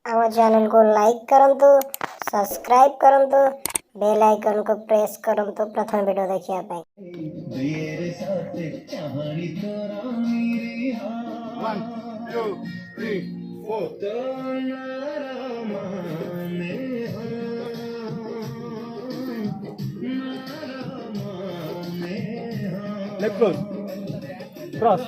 ଆମ ଚ୍ୟାନେଲକୁ ଲାଇକ୍ କରନ୍ତୁ, ସବସ୍କ୍ରାଇବ୍ କରନ୍ତୁ, ବେଲ୍ ଆଇକନକୁ ପ୍ରେସ୍ କରନ୍ତୁ ପ୍ରଥମ ଭିଡ଼ିଓ ଦେଖିବା ପାଇଁ। One, two, three, four. Left close. Cross.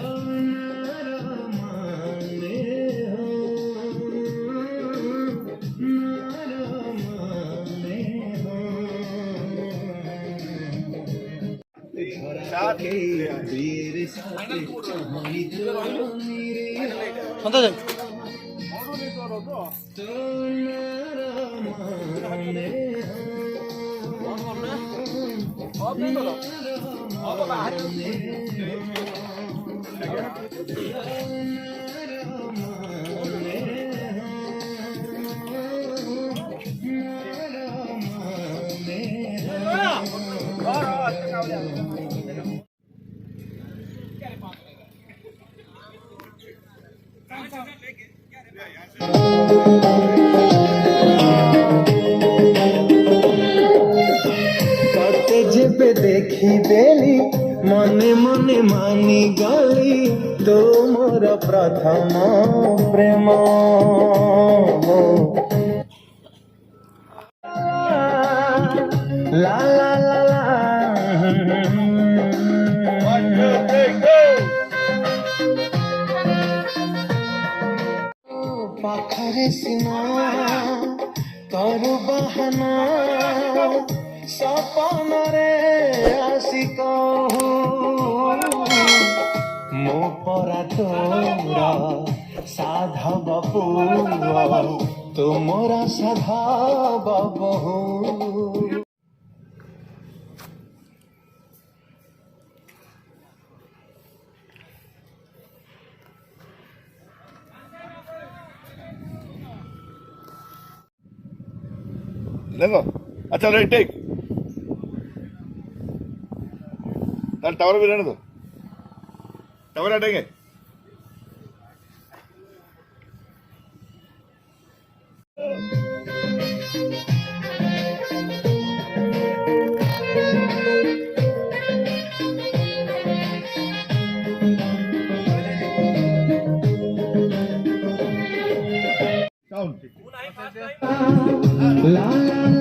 ଦେଖିଦେଲି ମନେ ମନେ ମାନି ଗଲି ତୁମର ପ୍ରଥମ ପ୍ରେମ ଲା ଲା ଲା ଲା ପାଖରେ ସିନା କରୁ ବାହାନା ସପନରେ ଆସି କହୁ ମୋ ପରା ତୋର ସାଧବ ପୁଅ ତୁମର ସାଧବ ବହୁ। देखो अच्छा रेडी टेक टावर भी रहने दो टावर हटेंगे ला ला